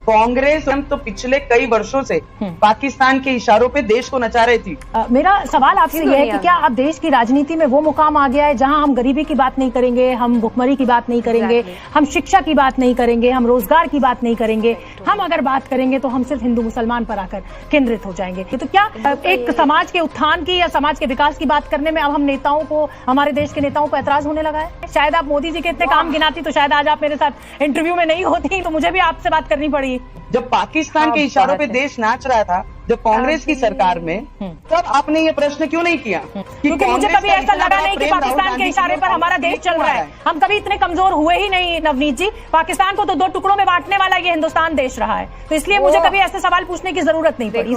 कांग्रेस हम तो पिछले कई वर्षों से पाकिस्तान के इशारों पे देश को नचा रही थी। मेरा सवाल आपसे ये है कि क्या अब देश की राजनीति में वो मुकाम आ गया है जहां हम गरीबी की बात नहीं करेंगे, हम भुखमरी की बात नहीं करेंगे, हम शिक्षा की बात नहीं करेंगे, हम रोजगार की बात नहीं करेंगे, हम अगर बात करेंगे तो हम सिर्फ हिंदू मुसलमान पर आकर केंद्रित हो जाएंगे। तो क्या एक समाज के उत्थान की या समाज के विकास की बात करने में अब हम नेताओं को, हमारे देश के नेताओं को ऐतराज होने लगा है? शायद आप मोदी जी के इतने काम गिनाती तो शायद आज आप मेरे साथ इंटरव्यू में नहीं होती, तो मुझे भी आपसे बात करनी पड़ी। जब पाकिस्तान के इशारों पे देश नाच रहा था, जब कांग्रेस की सरकार में, तब आपने ये प्रश्न क्यों नहीं किया? क्योंकि मुझे कभी ऐसा लगा नहीं कि पाकिस्तान के इशारे पर हमारा देश चल रहा है। हम कभी इतने कमजोर हुए ही नहीं नवनीत जी। पाकिस्तान को तो दो टुकड़ों में बांटने वाला ये हिंदुस्तान देश रहा है, तो इसलिए मुझे कभी ऐसे सवाल पूछने की जरूरत नहीं पड़ी।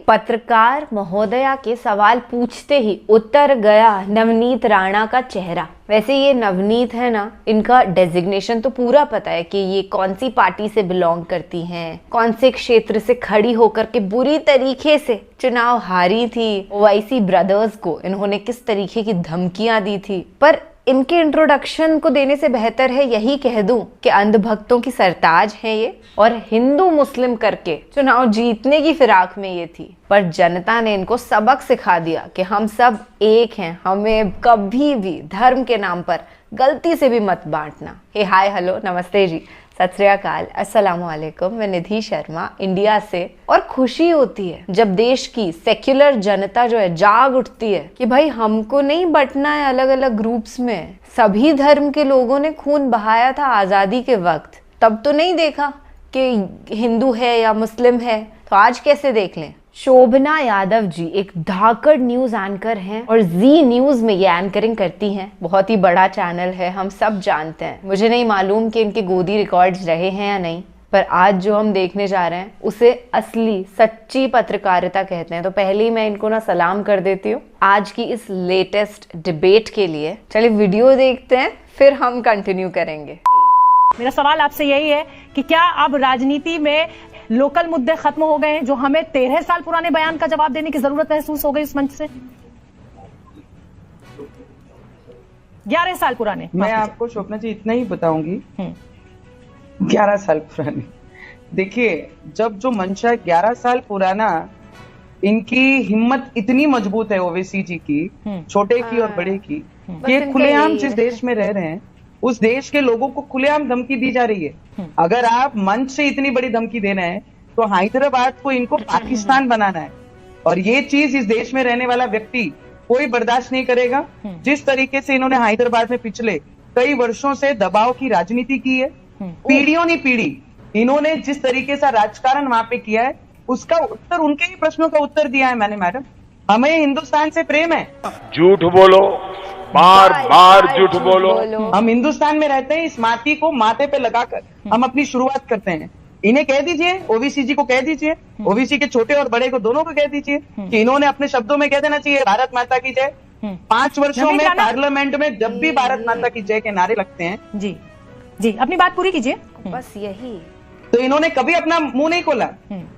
पत्रकार महोदया के सवाल पूछते ही उतर गया नवनीत राणा का चेहरा। वैसे ये नवनीत है ना, इनका डेजिग्नेशन तो पूरा पता है कि ये कौन सी पार्टी से बिलोंग करती हैं, कौन से क्षेत्र से खड़ी होकर के बुरी तरीके से चुनाव हारी थी। ओवैसी ब्रदर्स को इन्होंने किस तरीके की धमकियां दी थी। पर इनके इंट्रोडक्शन को देने से बेहतर है यही कह दूं कि अंधभक्तों की सरताज है ये, और हिंदू मुस्लिम करके चुनाव जीतने की फिराक में ये थी। पर जनता ने इनको सबक सिखा दिया कि हम सब एक हैं, हमें कभी भी धर्म के नाम पर गलती से भी मत बांटना। हे हाय हेलो नमस्ते जी, सत श्री अकाल, अस्सलाम वालेकुम। मैं निधि शर्मा इंडिया से। और खुशी होती है जब देश की सेक्युलर जनता जो है जाग उठती है कि भाई हमको नहीं बंटना है अलग अलग ग्रुप्स में। सभी धर्म के लोगों ने खून बहाया था आजादी के वक्त, तब तो नहीं देखा कि हिंदू है या मुस्लिम है, तो आज कैसे देख लें। शोभना यादव जी एक धाकड़ न्यूज एंकर हैं और जी न्यूज में ये एंकरिंग करती हैं। बहुत ही बड़ा चैनल है, हम सब जानते हैं। मुझे नहीं मालूम कि इनके गोदी रिकॉर्ड्स रहे हैं या नहीं, पर आज जो हम देखने जा रहे हैं उसे असली सच्ची पत्रकारिता कहते हैं। तो पहले ही मैं इनको ना सलाम कर देती हूँ आज की इस लेटेस्ट डिबेट के लिए। चलिए वीडियो देखते हैं, फिर हम कंटिन्यू करेंगे। मेरा सवाल आपसे यही है कि क्या अब राजनीति में लोकल मुद्दे खत्म हो गए हैं जो हमें 13 साल पुराने बयान का जवाब देने की जरूरत महसूस हो गई इस मंच से? 11 साल पुराने। मैं आपको शोभना जी इतना ही बताऊंगी, 11 साल पुराने। देखिए, जब जो मंशा 11 साल पुराना, इनकी हिम्मत इतनी मजबूत है ओवैसी जी की, छोटे की और बड़े की, कि खुलेआम जिस देश में रह रहे हैं उस देश के लोगों को खुलेआम धमकी दी जा रही है। अगर आप मंच से इतनी बड़ी धमकी दे रहे हैं तो हैदराबाद को इनको पाकिस्तान बनाना है, और ये चीज इस देश में रहने वाला व्यक्ति कोई बर्दाश्त नहीं करेगा। जिस तरीके से इन्होंने हैदराबाद में पिछले कई वर्षों से दबाव की राजनीति की है, पीढ़ियों ने पीढ़ी इन्होंने जिस तरीके से राजकारण वहां पे किया है, उसका उत्तर, उनके ही प्रश्नों का उत्तर दिया है मैंने। मैडम, हमें हिंदुस्तान से प्रेम है। झूठ बोलो, बार बार झूठ बोलो। हम हिंदुस्तान में रहते हैं, इस माटी को माथे पे लगाकर हम अपनी शुरुआत करते हैं। इन्हें कह दीजिए, ओबीसी जी को कह दीजिए, ओबीसी के छोटे और बड़े को दोनों को कह दीजिए कि इन्होंने अपने शब्दों में कह देना चाहिए भारत माता की जय। 5 वर्षों में पार्लियामेंट में जब भी भारत माता की जय के नारे लगते हैं, जी जी, अपनी बात पूरी कीजिए। बस यही तो इन्होंने कभी अपना मुंह नहीं खोला,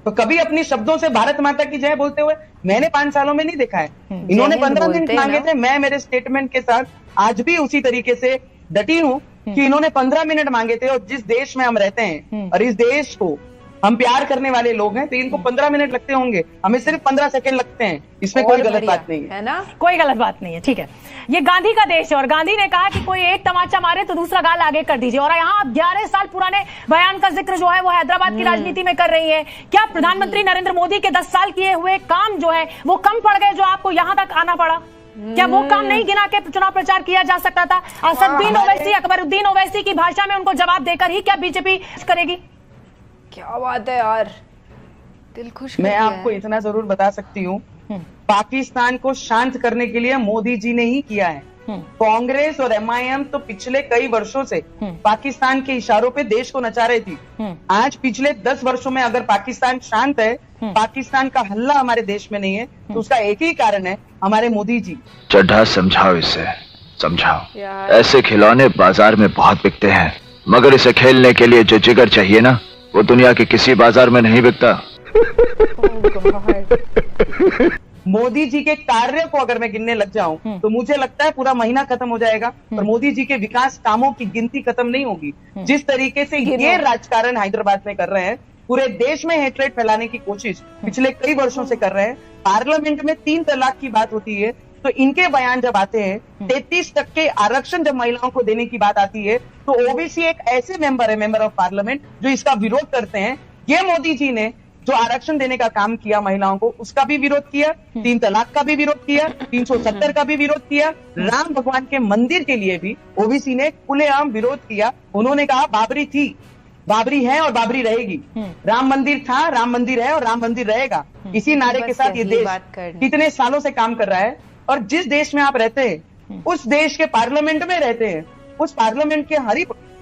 तो कभी अपनी शब्दों से भारत माता की जय बोलते हुए मैंने 5 सालों में नहीं देखा है। इन्होंने 15 मिनट मांगे थे। मैं मेरे स्टेटमेंट के साथ आज भी उसी तरीके से डटी हूँ कि इन्होंने 15 मिनट मांगे थे, और जिस देश में हम रहते हैं और इस देश को हम प्यार करने वाले लोग हैं, तो इनको 15 मिनट लगते होंगे, हमें सिर्फ 15 सेकंड लगते हैं। इसमें कोई गलत बात नहीं है ना, कोई गलत बात नहीं है। ठीक है, ये गांधी का देश है और गांधी ने कहा कि कोई एक तमाचा मारे तो दूसरा गाल आगे कर दीजिए, और यहाँ आप 11 साल पुराने बयान का जिक्र जो है वो हैदराबाद की राजनीति में कर रही है। क्या प्रधानमंत्री नरेंद्र मोदी के 10 साल किए हुए काम जो है वो कम पड़ गए जो आपको यहाँ तक आना पड़ा? क्या वो काम नहीं गिना के चुनाव प्रचार किया जा सकता था? असदुद्दीन ओवैसी, अकबरुद्दीन ओवैसी की भाषा में उनको जवाब देकर ही क्या बीजेपी करेगी? क्या बात है यार, दिल खुश। मैं आपको इतना जरूर बता सकती हूँ, पाकिस्तान को शांत करने के लिए मोदी जी ने ही किया है। कांग्रेस और एमआईएम तो पिछले कई वर्षों से पाकिस्तान के इशारों पे देश को नचा रही थी। आज पिछले 10 वर्षों में अगर पाकिस्तान शांत है, पाकिस्तान का हल्ला हमारे देश में नहीं है, तो उसका एक ही कारण है, हमारे मोदी जी। चड्ढा समझाओ इसे, समझाओ। ऐसे खिलौने बाजार में बहुत बिकते हैं, मगर इसे खेलने के लिए जो जिगर चाहिए ना, वो दुनिया के किसी बाजार में नहीं बिकता। मोदी जी के कार्य को अगर मैं गिनने लग जाऊं तो मुझे लगता है पूरा महीना खत्म हो जाएगा और मोदी जी के विकास कामों की गिनती खत्म नहीं होगी। जिस तरीके से ये राजकारण हैदराबाद में कर रहे हैं, पूरे देश में हेट्रेड फैलाने की कोशिश पिछले कई वर्षों से कर रहे हैं। पार्लियामेंट में 3 तलाक की बात होती है तो इनके बयान जब आते हैं, 33% आरक्षण जब महिलाओं को देने की बात आती है तो ओबीसी एक ऐसे मेंबर है, मेंबर ऑफ पार्लियामेंट, जो इसका विरोध करते हैं। ये मोदी जी ने जो आरक्षण देने का काम किया महिलाओं को, उसका भी विरोध किया, 3 तलाक का भी विरोध किया, 370 का भी विरोध किया, राम भगवान के मंदिर के लिए भी ओबीसी ने खुलेआम विरोध किया। उन्होंने कहा बाबरी थी, बाबरी है और बाबरी रहेगी, राम मंदिर था, राम मंदिर है और राम मंदिर रहेगा। इसी नारे के साथ ये देश कितने सालों से काम कर रहा है। और जिस देश में आप रहते हैं, उस देश के पार्लियामेंट में रहते हैं, उस पार्लियामेंट के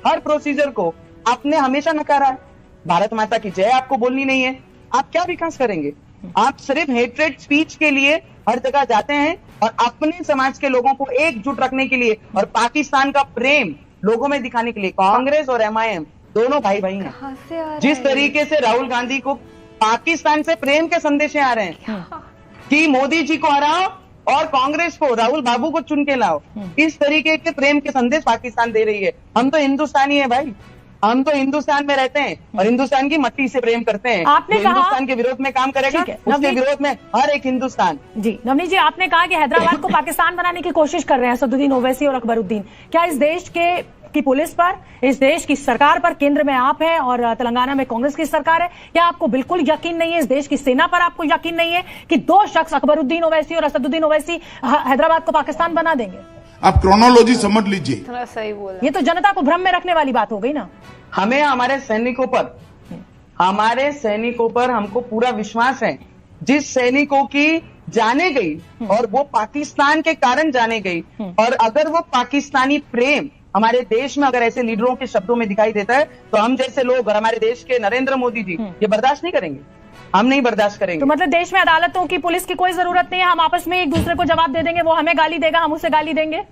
हर प्रोसीजर को आपने हमेशा नकारा है। भारत माता की जय आपको बोलनी नहीं है, आप क्या विकास करेंगे? आप सिर्फ हेट्रेड स्पीच के लिए हर जगह जाते हैं और अपने समाज के लोगों को एकजुट रखने के लिए और पाकिस्तान का प्रेम लोगों में दिखाने के लिए। कांग्रेस और एमआईएम दोनों भाई भाई हैं। जिस तरीके से राहुल गांधी को पाकिस्तान से प्रेम के संदेशे आ रहे हैं कि मोदी जी को हराओ और कांग्रेस को, राहुल बाबू को चुन के लाओ, इस तरीके के प्रेम के संदेश पाकिस्तान दे रही है। हम तो हिंदुस्तानी है भाई, हम तो हिंदुस्तान में रहते हैं और हिंदुस्तान की मट्टी से प्रेम करते हैं। आपने हिंदुस्तान के विरोध में काम करेगा, उसके विरोध में हर एक हिंदुस्तान। जी नवनीत जी, आपने कहा कि हैदराबाद को पाकिस्तान बनाने की कोशिश कर रहे हैं असदुद्दीन ओवैसी और अकबरुद्दीन। क्या इस देश की पुलिस पर, इस देश की सरकार पर, केंद्र में आप हैं और तेलंगाना में कांग्रेस की सरकार है, क्या आपको बिल्कुल यकीन नहीं है, इस देश की सेना पर आपको यकीन नहीं है कि 2 शख्स अकबरुद्दीन ओवैसी और असदुद्दीन ओवैसी हैदराबाद को पाकिस्तान बना देंगे? आप क्रोनोलॉजी समझ लीजिए। थोड़ा सही बोला। ये तो जनता को भ्रम में रखने वाली बात हो गई ना। हमें हमारे सैनिकों पर हमको पूरा विश्वास है। जिस सैनिकों की जाने गई और वो पाकिस्तान के कारण जाने गई, और अगर वो पाकिस्तानी प्रेम हमारे देश में अगर ऐसे लीडरों के शब्दों में दिखाई देता है तो हम जैसे लोग और हमारे देश के नरेंद्र मोदी जी ये बर्दाश्त नहीं करेंगे, हम नहीं बर्दाश्त करेंगे। तो मतलब देश में अदालतों की, पुलिस की कोई जरूरत नहीं है, हम आपस में एक दूसरे को जवाब दे देंगे, वो हमें गाली देगा, हम उसे गाली देंगे।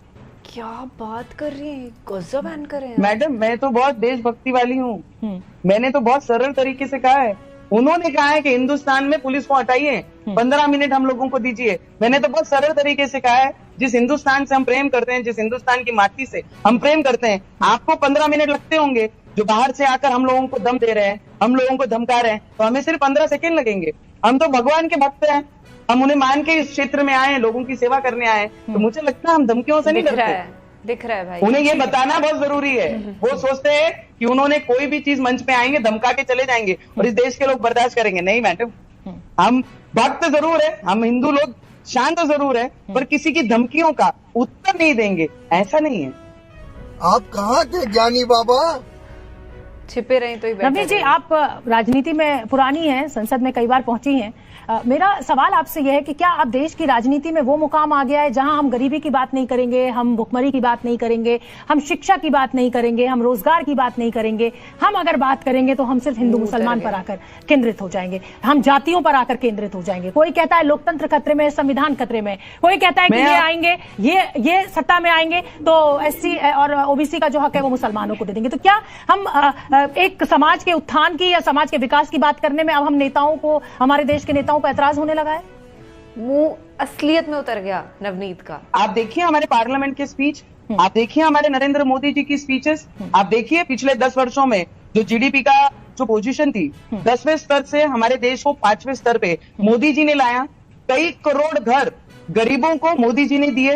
क्या बात कर रही है, गजब बैन कर रहे हैं। मैडम, मैं तो बहुत देशभक्ति वाली हूँ। मैंने तो बहुत सरल तरीके से कहा है। उन्होंने कहा है कि हिंदुस्तान में पुलिस को हटाइए, 15 मिनट हम लोगों को दीजिए। मैंने तो बहुत सरल तरीके से कहा है, जिस हिंदुस्तान से हम प्रेम करते हैं, जिस हिंदुस्तान की माटी से हम प्रेम करते हैं, आपको 15 मिनट लगते होंगे। जो बाहर से आकर हम लोगों को दम दे रहे हैं, हम लोगों को धमका रहे हैं, तो हमें सिर्फ 15 सेकेंड लगेंगे। हम तो भगवान के भक्त हैं, हम उन्हें मान के इस क्षेत्र में आए हैं, लोगों की सेवा करने आए हैं। तो मुझे लगता है हम धमकियों से नहीं डरते। दिख रहा है भाई, उन्हें ये बताना बहुत जरूरी है। वो सोचते हैं कि उन्होंने कोई भी चीज मंच पे आएंगे, धमका के चले जाएंगे और इस देश के लोग बर्दाश्त करेंगे। नहीं मैडम, हम भक्त जरूर है, हम हिंदू लोग शांत जरूर है, पर किसी की धमकियों का उत्तर नहीं देंगे, ऐसा नहीं है। आप कहाँ थे ज्ञानी बाबा? छिपे रहे तो ही। रवनीत जी, आप राजनीति में पुरानी हैं, संसद में कई बार पहुंची हैं। मेरा सवाल आपसे यह है कि क्या अब देश की राजनीति में वो मुकाम आ गया है जहां हम गरीबी की बात नहीं करेंगे, हम भुखमरी की बात नहीं करेंगे, हम शिक्षा की बात नहीं करेंगे, हम रोजगार की बात नहीं करेंगे, हम अगर बात करेंगे तो हम सिर्फ हिंदू मुसलमान पर आकर केंद्रित हो जाएंगे, हम जातियों पर आकर केंद्रित हो जाएंगे। कोई कहता है लोकतंत्र खतरे में, संविधान खतरे में, कोई कहता है कि ये आएंगे, ये सत्ता में आएंगे तो एससी और ओबीसी का जो हक है वो मुसलमानों को दे देंगे। तो क्या हम एक समाज के उत्थान की या समाज के विकास की बात करने में अब हम नेताओं को, हमारे देश के नेताओं पर ऐतराज होने लगा है? मुंह असलियत में उतर गया नवनीत का। आप देखिए हमारे पार्लियामेंट के स्पीच, आप देखिए हमारे नरेंद्र मोदी जी की स्पीचेस, आप देखिए पिछले 10 वर्षों में जो जीडीपी का जो पोजीशन थी 10वें स्तर से हमारे देश को 5वें स्तर पे मोदी जी ने लाया। कई करोड़ घर गरीबों को मोदी जी ने दिए।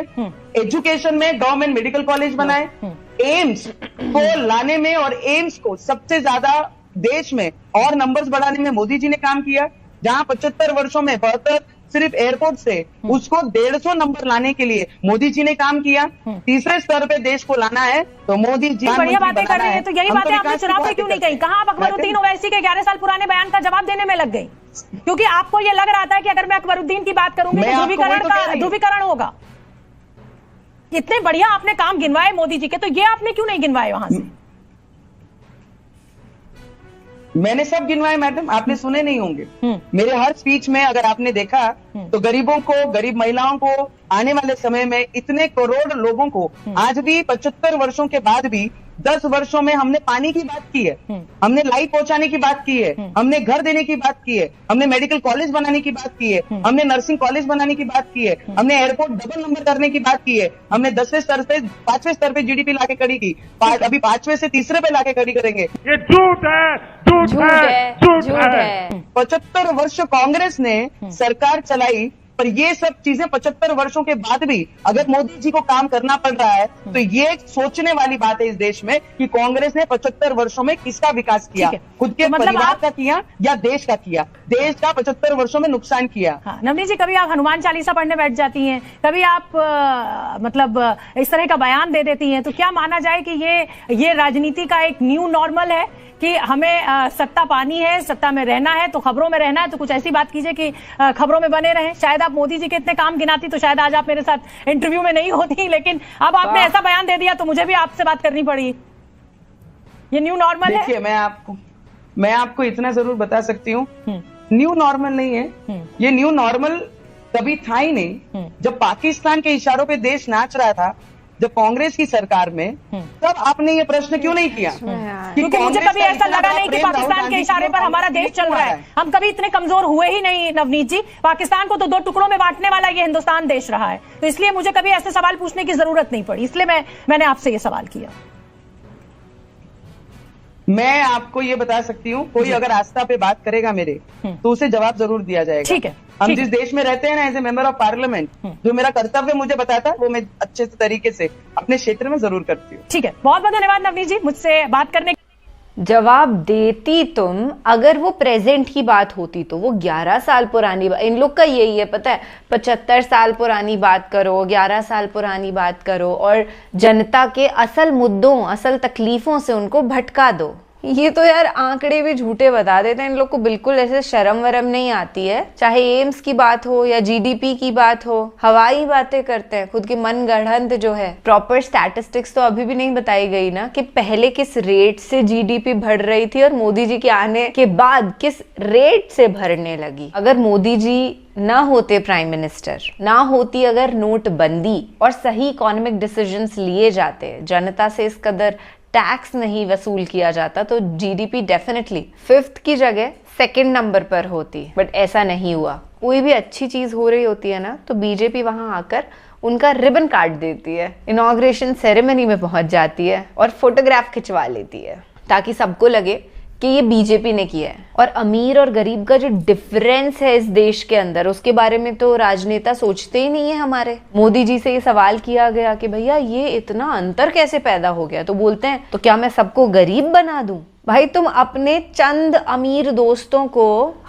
एजुकेशन में गवर्नमेंट मेडिकल कॉलेज बनाए। एम्स को लाने में और एम्स को सबसे ज्यादा देश में और नंबर्स बढ़ाने में मोदी जी ने काम किया। जहां 75 वर्षों में 72 सिर्फ एयरपोर्ट से उसको 150 नंबर लाने के लिए मोदी जी ने काम किया। तीसरे स्तर पे देश को लाना है तो मोदी जी बढ़िया बातें कर रहे हैं। तो यही बातें आपने चुनाव में क्यों नहीं कही? कहां आप अकबरुद्दीन ओवैसी के 11 साल पुराने बयान का जवाब देने में लग गई? क्योंकि आपको ये लग रहा था कि अगर मैं अकबरुद्दीन की बात करूंगी तो ध्रुवीकरण होगा। इतने बढ़िया आपने काम गिनवाए मोदी जी के, तो ये आपने क्यों नहीं गिनवाए वहां से? मैंने सब गिनवाए मैडम, आपने सुने नहीं होंगे। मेरे हर स्पीच में अगर आपने देखा तो गरीबों को, गरीब महिलाओं को, आने वाले समय में इतने करोड़ लोगों को आज भी 75 वर्षों के बाद भी 10 वर्षों में हमने पानी की बात की है, हमने लाइट पहुंचाने की बात की है, हमने घर देने की बात की है, हमने मेडिकल कॉलेज बनाने की बात की है, हमने नर्सिंग कॉलेज बनाने की बात की है, हमने एयरपोर्ट डबल नंबर करने की बात की है, हमने 10वें स्तर से 5वें स्तर पे जीडीपी लाके खड़ी की, अभी 5वें से 3रे पे लाके खड़ी करेंगे। ये झूठ है, झूठ है, झूठ है। 75 वर्ष कांग्रेस ने सरकार चलाई, पर ये सब चीजें 75 वर्षों के बाद भी अगर मोदी जी को काम करना पड़ रहा है तो ये सोचने वाली बात है इस देश में कि कांग्रेस ने 75 वर्षों में किसका विकास किया, खुद के परिवार का किया या देश का किया। देश का 75 वर्षों में नुकसान किया। हाँ, नवनीत जी, कभी आप हनुमान चालीसा पढ़ने बैठ जाती हैं, कभी आप इस तरह का बयान दे देती हैं, तो क्या माना जाए कि ये राजनीति का एक न्यू नॉर्मल है कि हमें सत्ता पानी है, सत्ता में रहना है, तो खबरों में रहना है, तो कुछ ऐसी बात कीजिए कि खबरों में बने रहें। शायद आप मोदी जी के इतने काम गिनाती तो शायद आज आप मेरे साथ इंटरव्यू में नहीं होती, लेकिन अब आपने ऐसा बयान दे दिया तो मुझे भी आपसे बात करनी पड़ी। ये न्यू नॉर्मल है। देखिए, मैं आपको इतना जरूर बता सकती हूँ, न्यू नॉर्मल नहीं है। ये न्यू नॉर्मल कभी था ही नहीं। जब पाकिस्तान के इशारों पे देश नाच रहा था, जब कांग्रेस की सरकार में, तब आपने ये प्रश्न क्यों नहीं किया? क्योंकि मुझे कभी ऐसा लगा नहीं कि पाकिस्तान के इशारे पर हमारा देश चल रहा है। हम कभी इतने कमजोर हुए ही नहीं नवनीत जी। पाकिस्तान को तो 2 टुकड़ों में बांटने वाला ये हिंदुस्तान देश रहा है, तो इसलिए मुझे कभी ऐसे सवाल पूछने की जरूरत नहीं पड़ी, इसलिए मैंने आपसे ये सवाल किया। मैं आपको ये बता सकती हूँ, कोई अगर आस्था पे बात करेगा मेरे, तो उसे जवाब जरूर दिया जाएगा। ठीक है। हम जिस देश में रहते हैं ना, as a member of parliament, जो मेरा कर्तव्य मुझे बताता है वो मैं अच्छे तरीके से अपने क्षेत्र में जरूर करती हूँ। ठीक है, बहुत बहुत धन्यवाद नवनीत जी मुझसे बात करने। जवाब देती तुम, अगर वो प्रेजेंट की बात होती तो वो 11 साल पुरानी बात, इन लोग का यही है पता है, 75 साल पुरानी बात करो, 11 साल पुरानी बात करो और जनता के असल मुद्दों, असल तकलीफों से उनको भटका दो। ये तो यार आंकड़े भी झूठे बता देते हैं, इन लोग को बिल्कुल ऐसे शर्म वरम नहीं आती है। चाहे एम्स की बात हो या जीडीपी की बात हो, हवाई बातें करते हैं, खुद की मन गढ़ंत जो है। प्रॉपर स्टैटिस्टिक्स तो अभी भी नहीं बताई गई ना कि पहले किस रेट से जीडीपी बढ़ रही थी और मोदी जी के आने के बाद किस रेट से भरने लगी। अगर मोदी जी ना होते प्राइम मिनिस्टर, ना होती अगर नोटबंदी और सही इकोनॉमिक डिसीजंस लिए जाते, जनता से इस कदर टैक्स नहीं वसूल किया जाता, तो जीडीपी डेफिनेटली 5th की जगह 2nd नंबर पर होती। बट ऐसा नहीं हुआ। कोई भी अच्छी चीज हो रही होती है ना, तो बीजेपी वहां आकर उनका रिबन काट देती है, इनॉग्रेशन सेरेमनी में पहुंच जाती है और फोटोग्राफ खिंचवा लेती है, ताकि सबको लगे कि ये बीजेपी ने किया है। और अमीर और गरीब का जो डिफरेंस है इस देश के अंदर, उसके बारे में तो राजनेता सोचते ही नहीं है हमारे। मोदी जी से ये सवाल किया गया कि भैया ये इतना अंतर कैसे पैदा हो गया, तो बोलते हैं तो क्या मैं सबको गरीब बना दूं? भाई तुम अपने चंद अमीर दोस्तों को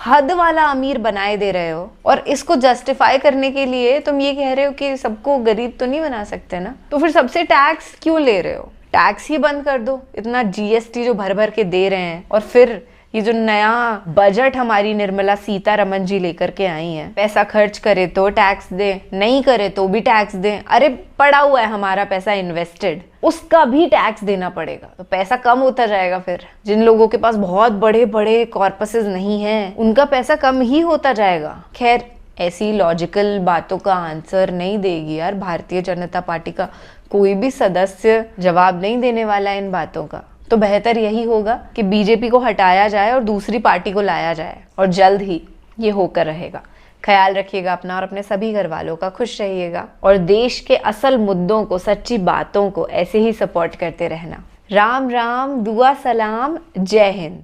हद वाला अमीर बनाए दे रहे हो, और इसको जस्टिफाई करने के लिए तुम ये कह रहे हो कि सबको गरीब तो नहीं बना सकते ना, तो फिर सबसे टैक्स क्यों ले रहे हो? टैक्स ही बंद कर दो, इतना जीएसटी जो भर भर के दे रहे हैं। और फिर ये जो नया बजट हमारी निर्मला सीतारमण जी लेकर के आई हैं, पैसा खर्च करे तो टैक्स दे, नहीं करे तो भी टैक्स दे। अरे पड़ा हुआ है हमारा पैसा इन्वेस्टेड, उसका भी टैक्स देना पड़ेगा, तो पैसा कम होता जाएगा। फिर जिन लोगों के पास बहुत बड़े बड़े कॉर्पसेस नहीं हैं, उनका पैसा कम ही होता जाएगा। खैर, ऐसी लॉजिकल बातों का आंसर नहीं देगी यार भारतीय जनता पार्टी का कोई भी सदस्य, जवाब नहीं देने वाला है इन बातों का। तो बेहतर यही होगा कि बीजेपी को हटाया जाए और दूसरी पार्टी को लाया जाए, और जल्द ही ये होकर रहेगा। ख्याल रखिएगा अपना और अपने सभी घर वालों का, खुश रहिएगा और देश के असल मुद्दों को, सच्ची बातों को ऐसे ही सपोर्ट करते रहना। राम राम, दुआ सलाम, जय हिंद।